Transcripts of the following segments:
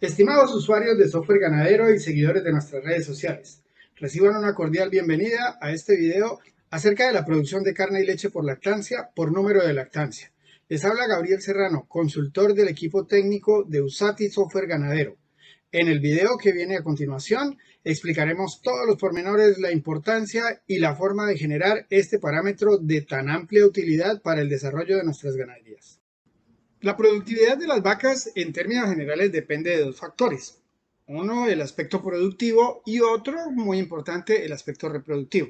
Estimados usuarios de software ganadero y seguidores de nuestras redes sociales, reciban una cordial bienvenida a este video acerca de la producción de carne y leche por lactancia por número de lactancia. Les habla Gabriel Serrano, consultor del equipo técnico de Usati Software Ganadero. En el video que viene a continuación explicaremos todos los pormenores, la importancia y la forma de generar este parámetro de tan amplia utilidad para el desarrollo de nuestras ganaderías. La productividad de las vacas en términos generales depende de dos factores. Uno, el aspecto productivo y otro, muy importante, el aspecto reproductivo.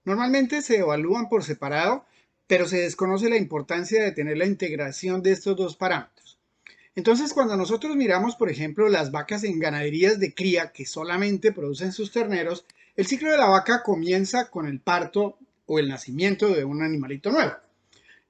Normalmente se evalúan por separado, pero se desconoce la importancia de tener la integración de estos dos parámetros. Entonces, cuando nosotros miramos, por ejemplo, las vacas en ganaderías de cría que solamente producen sus terneros, el ciclo de la vaca comienza con el parto o el nacimiento de un animalito nuevo.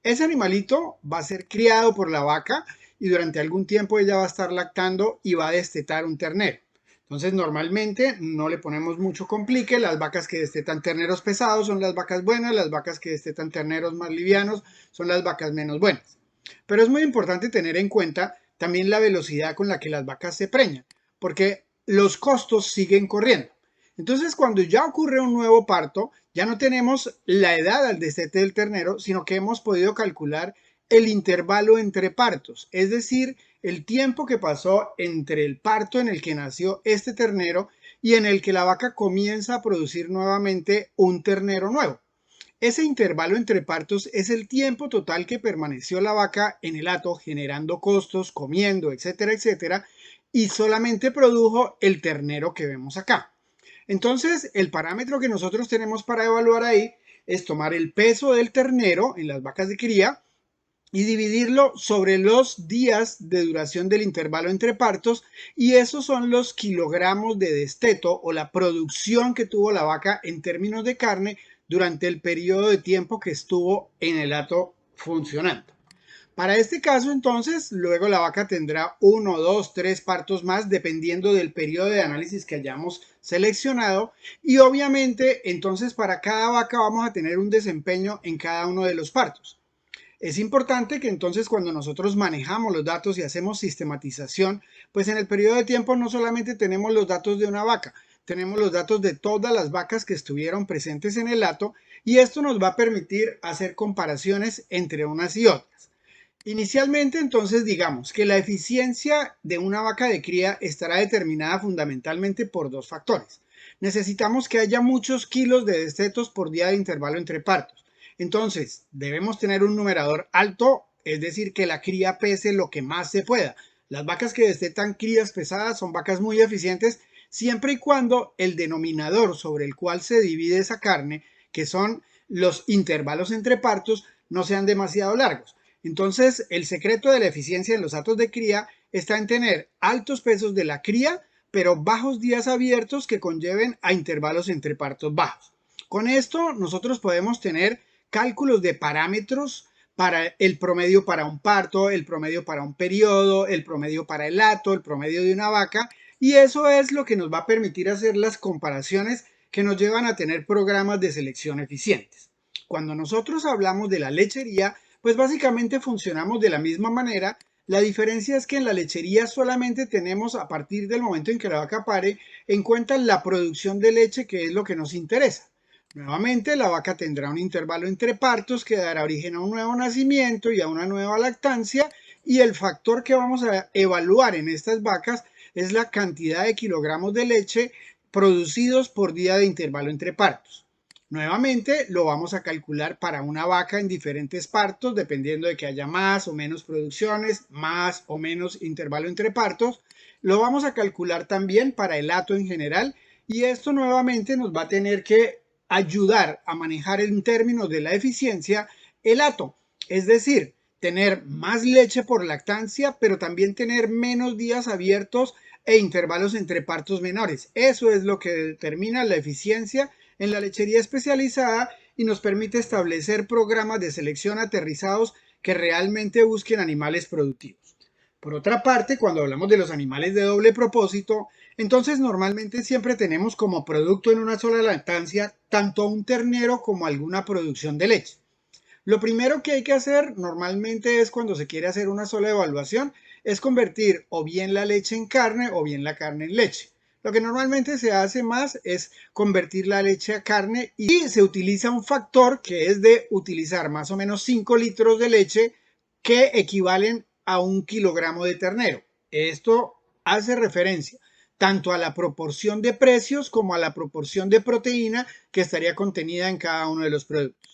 Ese animalito va a ser criado por la vaca y durante algún tiempo ella va a estar lactando y va a destetar un ternero. Entonces normalmente no le ponemos mucho complique, las vacas que destetan terneros pesados son las vacas buenas, las vacas que destetan terneros más livianos son las vacas menos buenas. Pero es muy importante tener en cuenta también la velocidad con la que las vacas se preñan, porque los costos siguen corriendo. Entonces, cuando ya ocurre un nuevo parto, ya no tenemos la edad al destete del ternero, sino que hemos podido calcular el intervalo entre partos, es decir, el tiempo que pasó entre el parto en el que nació este ternero y en el que la vaca comienza a producir nuevamente un ternero nuevo. Ese intervalo entre partos es el tiempo total que permaneció la vaca en el hato generando costos, comiendo, etcétera, etcétera, y solamente produjo el ternero que vemos acá. Entonces, el parámetro que nosotros tenemos para evaluar ahí es tomar el peso del ternero en las vacas de cría y dividirlo sobre los días de duración del intervalo entre partos, y esos son los kilogramos de desteto o la producción que tuvo la vaca en términos de carne durante el periodo de tiempo que estuvo en el hato funcionando. Para este caso, entonces, luego la vaca tendrá 1, 2, 3 partos más, dependiendo del periodo de análisis que hayamos seleccionado. Y obviamente, entonces, para cada vaca vamos a tener un desempeño en cada uno de los partos. Es importante que entonces cuando nosotros manejamos los datos y hacemos sistematización, pues en el periodo de tiempo no solamente tenemos los datos de una vaca, tenemos los datos de todas las vacas que estuvieron presentes en el hato, y esto nos va a permitir hacer comparaciones entre unas y otras. Inicialmente, entonces, digamos que la eficiencia de una vaca de cría estará determinada fundamentalmente por dos factores. Necesitamos que haya muchos kilos de destetos por día de intervalo entre partos. Entonces, debemos tener un numerador alto, es decir, que la cría pese lo que más se pueda. Las vacas que destetan crías pesadas son vacas muy eficientes siempre y cuando el denominador sobre el cual se divide esa carne, que son los intervalos entre partos, no sean demasiado largos. Entonces, el secreto de la eficiencia en los hatos de cría está en tener altos pesos de la cría, pero bajos días abiertos que conlleven a intervalos entre partos bajos. Con esto, nosotros podemos tener cálculos de parámetros para el promedio para un parto, el promedio para un periodo, el promedio para el hato, el promedio de una vaca, y eso es lo que nos va a permitir hacer las comparaciones que nos llevan a tener programas de selección eficientes. Cuando nosotros hablamos de la lechería, pues básicamente funcionamos de la misma manera. La diferencia es que en la lechería solamente tenemos, a partir del momento en que la vaca pare, en cuenta la producción de leche, que es lo que nos interesa. Nuevamente, la vaca tendrá un intervalo entre partos que dará origen a un nuevo nacimiento y a una nueva lactancia, y el factor que vamos a evaluar en estas vacas es la cantidad de kilogramos de leche producidos por día de intervalo entre partos. Nuevamente lo vamos a calcular para una vaca en diferentes partos, dependiendo de que haya más o menos producciones, más o menos intervalo entre partos. Lo vamos a calcular también para el hato en general, y esto nuevamente nos va a tener que ayudar a manejar en términos de la eficiencia el hato, es decir, tener más leche por lactancia, pero también tener menos días abiertos e intervalos entre partos menores. Eso es lo que determina la eficiencia en la lechería especializada y nos permite establecer programas de selección aterrizados que realmente busquen animales productivos. Por otra parte, cuando hablamos de los animales de doble propósito, entonces normalmente siempre tenemos como producto en una sola lactancia tanto un ternero como alguna producción de leche. Lo primero que hay que hacer normalmente es cuando se quiere hacer una sola evaluación, es convertir o bien la leche en carne o bien la carne en leche. Lo que normalmente se hace más es convertir la leche a carne y se utiliza un factor que es de utilizar más o menos 5 litros de leche que equivalen a 1 kilogramo de ternero. Esto hace referencia tanto a la proporción de precios como a la proporción de proteína que estaría contenida en cada uno de los productos.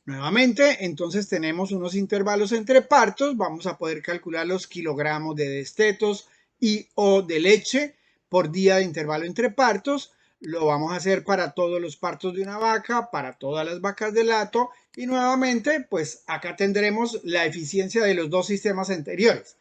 Nuevamente, entonces tenemos unos intervalos entre partos, vamos a poder calcular los kilogramos de destetos y o de leche por día de intervalo entre partos. Lo vamos a hacer para todos los partos de una vaca, para todas las vacas de lato y nuevamente, pues acá tendremos la eficiencia de los dos sistemas anteriores.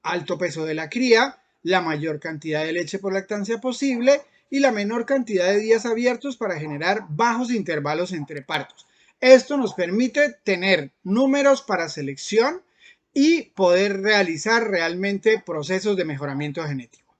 Alto peso de la cría, la mayor cantidad de leche por lactancia posible y la menor cantidad de días abiertos para generar bajos intervalos entre partos. Esto nos permite tener números para selección y poder realizar realmente procesos de mejoramiento genético.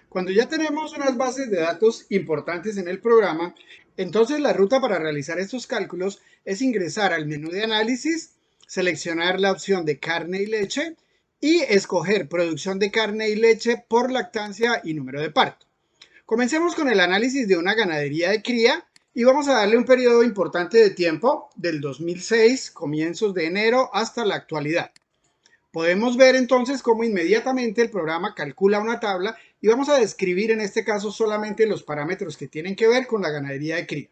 Cuando ya tenemos unas bases de datos importantes en el programa, entonces la ruta para realizar estos cálculos es ingresar al menú de análisis, seleccionar la opción de carne y leche y escoger producción de carne y leche por lactancia y número de parto. Comencemos con el análisis de una ganadería de cría y vamos a darle un periodo importante de tiempo del 2006, comienzos de enero, hasta la actualidad. Podemos ver entonces cómo inmediatamente el programa calcula una tabla y vamos a describir en este caso solamente los parámetros que tienen que ver con la ganadería de cría.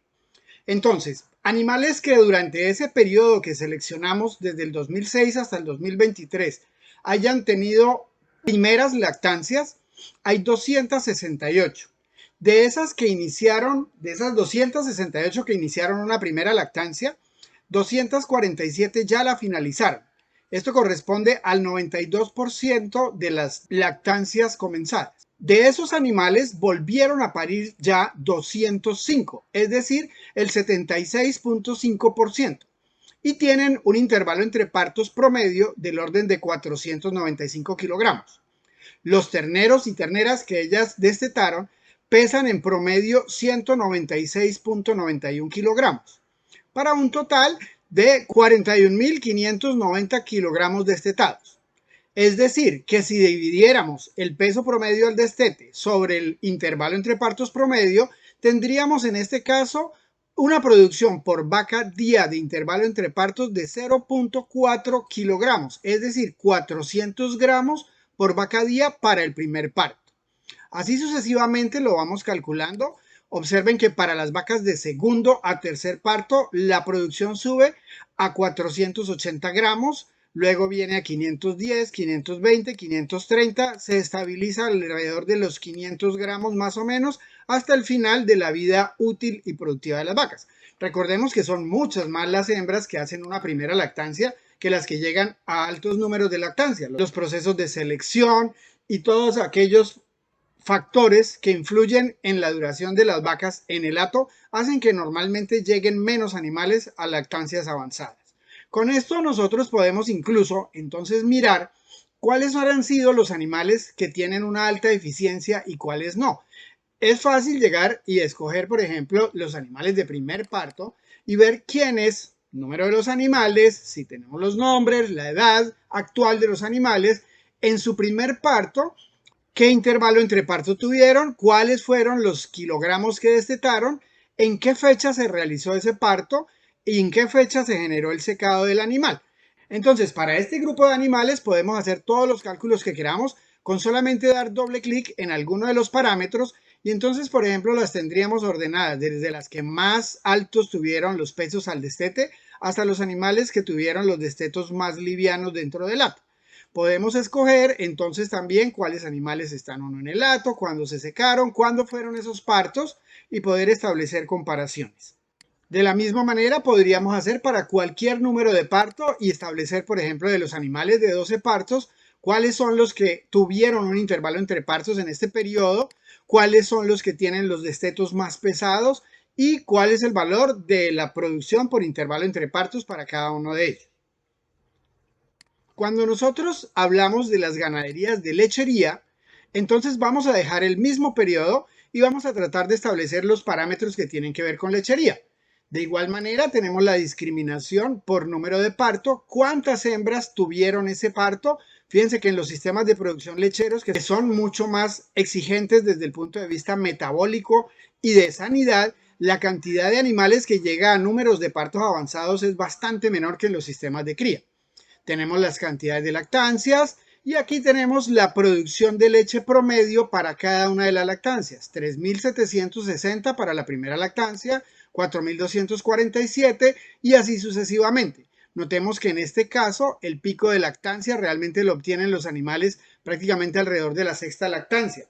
Entonces, animales que durante ese periodo que seleccionamos desde el 2006 hasta el 2023 hayan tenido primeras lactancias, hay 268. De esas 268 que iniciaron una primera lactancia, 247 ya la finalizaron. Esto corresponde al 92% de las lactancias comenzadas. De esos animales volvieron a parir ya 205, es decir, el 76.5%. Y tienen un intervalo entre partos promedio del orden de 495 kilogramos. Los terneros y terneras que ellas destetaron pesan en promedio 196.91 kilogramos, para un total de 41.590 kilogramos destetados. Es decir, que si dividiéramos el peso promedio del destete sobre el intervalo entre partos promedio, tendríamos en este caso una producción por vaca día de intervalo entre partos de 0.4 kilogramos, es decir, 400 gramos por vaca día para el primer parto. Así sucesivamente lo vamos calculando. Observen que para las vacas de segundo a tercer parto la producción sube a 480 gramos, luego viene a 510, 520, 530, se estabiliza alrededor de los 500 gramos más o menos hasta el final de la vida útil y productiva de las vacas. Recordemos que son muchas más las hembras que hacen una primera lactancia que las que llegan a altos números de lactancia. Los procesos de selección y todos aquellos factores que influyen en la duración de las vacas en el hato hacen que normalmente lleguen menos animales a lactancias avanzadas. Con esto nosotros podemos incluso entonces mirar cuáles han sido los animales que tienen una alta eficiencia y cuáles no. Es fácil llegar y escoger, por ejemplo, los animales de primer parto y ver quién es, número de los animales, si tenemos los nombres, la edad actual de los animales, en su primer parto, qué intervalo entre parto tuvieron, cuáles fueron los kilogramos que destetaron, en qué fecha se realizó ese parto y en qué fecha se generó el secado del animal. Entonces, para este grupo de animales podemos hacer todos los cálculos que queramos con solamente dar doble clic en alguno de los parámetros y entonces, por ejemplo, las tendríamos ordenadas desde las que más altos tuvieron los pesos al destete hasta los animales que tuvieron los destetos más livianos dentro del hato. Podemos escoger entonces también cuáles animales están o no en el hato, cuándo se secaron, cuándo fueron esos partos y poder establecer comparaciones. De la misma manera podríamos hacer para cualquier número de parto y establecer, por ejemplo, de los animales de 12 partos, cuáles son los que tuvieron un intervalo entre partos en este periodo, cuáles son los que tienen los destetos más pesados y cuál es el valor de la producción por intervalo entre partos para cada uno de ellos. Cuando nosotros hablamos de las ganaderías de lechería, entonces vamos a dejar el mismo periodo y vamos a tratar de establecer los parámetros que tienen que ver con lechería. De igual manera tenemos la discriminación por número de parto, cuántas hembras tuvieron ese parto Fíjense que en los sistemas de producción lecheros, que son mucho más exigentes desde el punto de vista metabólico y de sanidad, la cantidad de animales que llega a números de partos avanzados es bastante menor que en los sistemas de cría. Tenemos las cantidades de lactancias y aquí tenemos la producción de leche promedio para cada una de las lactancias. 3.760 para la primera lactancia, 4.247 y así sucesivamente. Notemos que en este caso el pico de lactancia realmente lo obtienen los animales prácticamente alrededor de la sexta lactancia.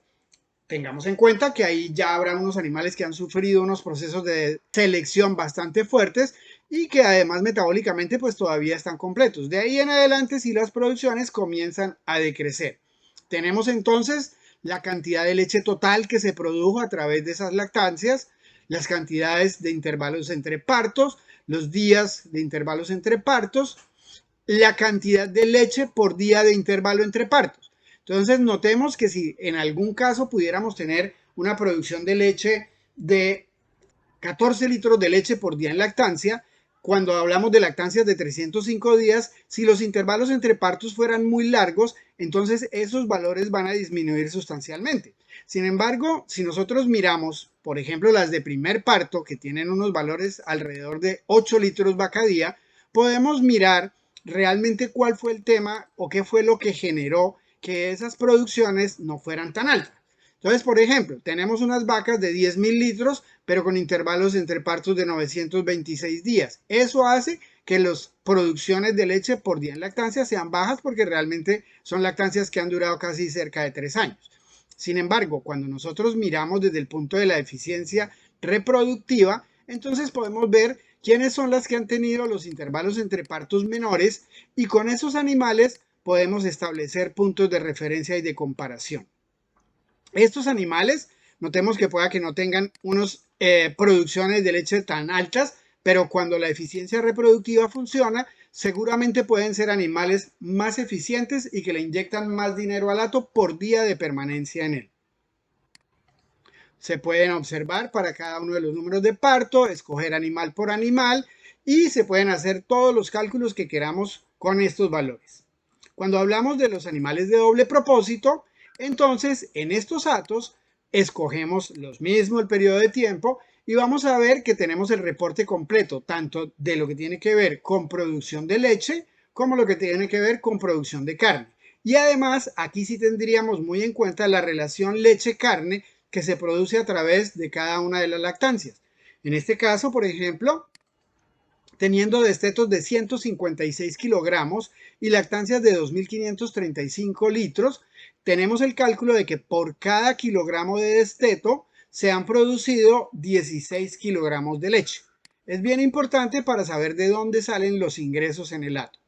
Tengamos en cuenta que ahí ya habrá unos animales que han sufrido unos procesos de selección bastante fuertes y que además metabólicamente pues todavía están completos. De ahí en adelante sí las producciones comienzan a decrecer. Tenemos entonces la cantidad de leche total que se produjo a través de esas lactancias, las cantidades de intervalos entre partos, los días de intervalos entre partos, la cantidad de leche por día de intervalo entre partos. Entonces notemos que si en algún caso pudiéramos tener una producción de leche de 14 litros de leche por día en lactancia, cuando hablamos de lactancias de 305 días, si los intervalos entre partos fueran muy largos, entonces esos valores van a disminuir sustancialmente. Sin embargo, si nosotros miramos, por ejemplo, las de primer parto, que tienen unos valores alrededor de 8 litros vaca día, podemos mirar realmente cuál fue el tema o qué fue lo que generó que esas producciones no fueran tan altas. Entonces, por ejemplo, tenemos unas vacas de 10.000 litros, pero con intervalos entre partos de 926 días. Eso hace que las producciones de leche por día en lactancia sean bajas porque realmente son lactancias que han durado casi cerca de 3 años. Sin embargo, cuando nosotros miramos desde el punto de la eficiencia reproductiva, entonces podemos ver quiénes son las que han tenido los intervalos entre partos menores y con esos animales podemos establecer puntos de referencia y de comparación. Estos animales, notemos que pueda que no tengan unas producciones de leche tan altas, pero cuando la eficiencia reproductiva funciona, seguramente pueden ser animales más eficientes y que le inyectan más dinero al hato por día de permanencia en él. Se pueden observar para cada uno de los números de parto, escoger animal por animal y se pueden hacer todos los cálculos que queramos con estos valores. Cuando hablamos de los animales de doble propósito, entonces en estos datos escogemos los mismos el periodo de tiempo y vamos a ver que tenemos el reporte completo tanto de lo que tiene que ver con producción de leche como lo que tiene que ver con producción de carne. Y además aquí sí tendríamos muy en cuenta la relación leche-carne que se produce a través de cada una de las lactancias. En este caso, por ejemplo, teniendo destetos de 156 kilogramos y lactancias de 2.535 litros, tenemos el cálculo de que por cada kilogramo de desteto se han producido 16 kilogramos de leche. Es bien importante para saber de dónde salen los ingresos en el hato.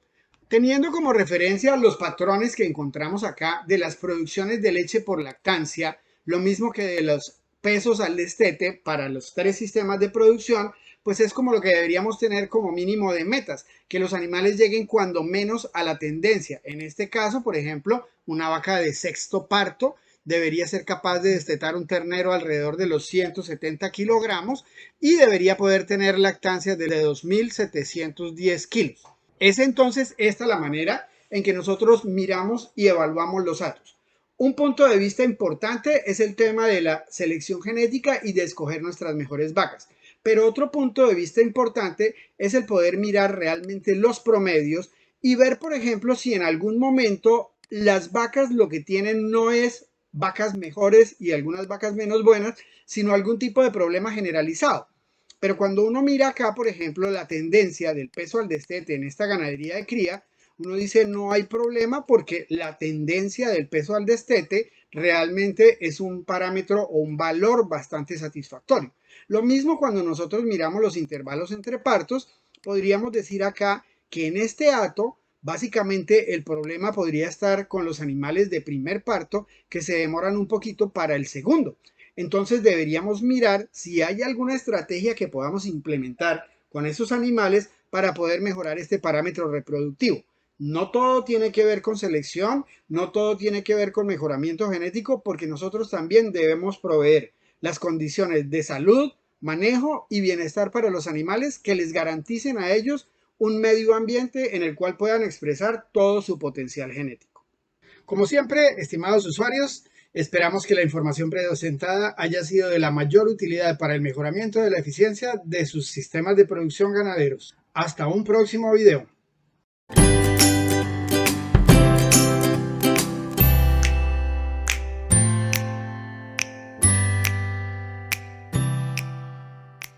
Teniendo como referencia los patrones que encontramos acá de las producciones de leche por lactancia, lo mismo que de los pesos al destete para los 3 sistemas de producción, pues es como lo que deberíamos tener como mínimo de metas, que los animales lleguen cuando menos a la tendencia. En este caso, por ejemplo, una vaca de sexto parto debería ser capaz de destetar un ternero alrededor de los 170 kilogramos y debería poder tener lactancias de 2.710 kilos. Es entonces esta la manera en que nosotros miramos y evaluamos los datos. Un punto de vista importante es el tema de la selección genética y de escoger nuestras mejores vacas. Pero otro punto de vista importante es el poder mirar realmente los promedios y ver, por ejemplo, si en algún momento las vacas lo que tienen no es vacas mejores y algunas vacas menos buenas, sino algún tipo de problema generalizado. Pero cuando uno mira acá, por ejemplo, la tendencia del peso al destete en esta ganadería de cría, uno dice no hay problema porque la tendencia del peso al destete realmente es un parámetro o un valor bastante satisfactorio. Lo mismo cuando nosotros miramos los intervalos entre partos, podríamos decir acá que en este hato básicamente el problema podría estar con los animales de primer parto que se demoran un poquito para el segundo. Entonces deberíamos mirar si hay alguna estrategia que podamos implementar con esos animales para poder mejorar este parámetro reproductivo. No todo tiene que ver con selección, no todo tiene que ver con mejoramiento genético, porque nosotros también debemos proveer las condiciones de salud, manejo y bienestar para los animales que les garanticen a ellos un medio ambiente en el cual puedan expresar todo su potencial genético. Como siempre, estimados usuarios, esperamos que la información presentada haya sido de la mayor utilidad para el mejoramiento de la eficiencia de sus sistemas de producción ganaderos. Hasta un próximo video.